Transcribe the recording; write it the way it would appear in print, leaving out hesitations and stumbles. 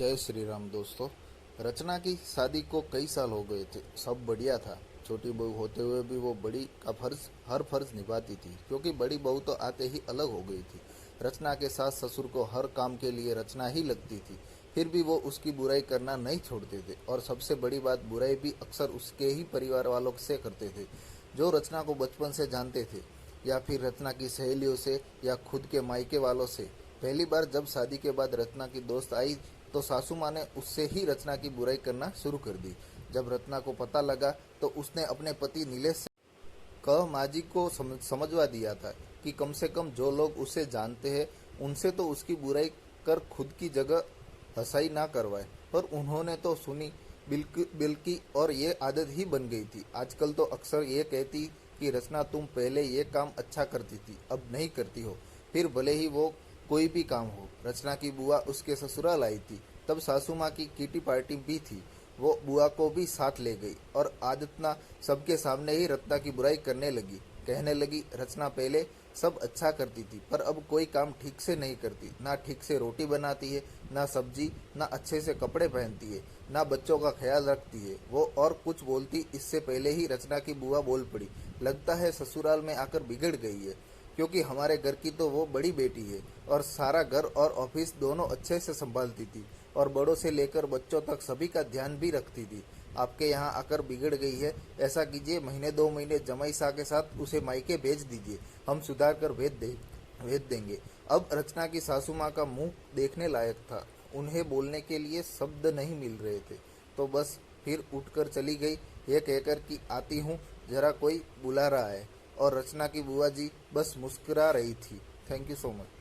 जय श्री राम दोस्तों। रचना की शादी को कई साल हो गए थे। सब बढ़िया था। छोटी बहू होते हुए भी वो बड़ी का हर फर्ज निभाती थी, क्योंकि बड़ी बहू तो आते ही अलग हो गई थी। रचना के सास ससुर को हर काम के लिए रचना ही लगती थी, फिर भी वो उसकी बुराई करना नहीं छोड़ते थे। और सबसे बड़ी बात, बुराई भी अक्सर उसके ही परिवार वालों से करते थे, जो रचना को बचपन से जानते थे, या फिर रचना की सहेलियों से, या खुद के मायके वालों से। पहली बार जब शादी के बाद रचना की दोस्त आई, तो सासू माँ ने उससे ही रचना की बुराई करना शुरू कर दी। जब रचना को पता लगा, तो उसने अपने पति नीलेश से कह माजी को समझवा दिया था कि कम से कम जो लोग उसे जानते हैं, उनसे तो उसकी बुराई कर खुद की जगह हंसाई ना करवाए। पर उन्होंने तो सुनी बिल्की और ये आदत ही बन गई थी। आजकल तो अक्सर ये कहती कि रचना, तुम पहले ये काम अच्छा करती थी, अब नहीं करती हो, फिर भले ही वो कोई भी काम हो। रचना की बुआ उसके ससुराल आई थी, तब सासू माँ की किटी पार्टी भी थी। वो बुआ को भी साथ ले गई और आदतना सबके सामने ही रत्ना की बुराई करने लगी। कहने लगी, रचना पहले सब अच्छा करती थी, पर अब कोई काम ठीक से नहीं करती। ना ठीक से रोटी बनाती है, ना सब्जी, ना अच्छे से कपड़े पहनती है, ना बच्चों का ख्याल रखती है। वो और कुछ बोलती इससे पहले ही रचना की बुआ बोल पड़ी, लगता है ससुराल में आकर बिगड़ गई है, क्योंकि हमारे घर की तो वो बड़ी बेटी है और सारा घर और ऑफिस दोनों अच्छे से संभालती थी, और बड़ों से लेकर बच्चों तक सभी का ध्यान भी रखती थी। आपके यहाँ आकर बिगड़ गई है। ऐसा कीजिए, महीने 2 महीने जमाई शाह के साथ उसे मायके भेज दीजिए, हम सुधार कर भेज देंगे। अब रचना की सासू माँ का मुंह देखने लायक था। उन्हें बोलने के लिए शब्द नहीं मिल रहे थे, तो बस फिर उठकर चली गई, ये कहकर कि आती हूँ, जरा कोई बुला रहा है। और रचना की बुआ जी बस मुस्कुरा रही थी। Thank you so much.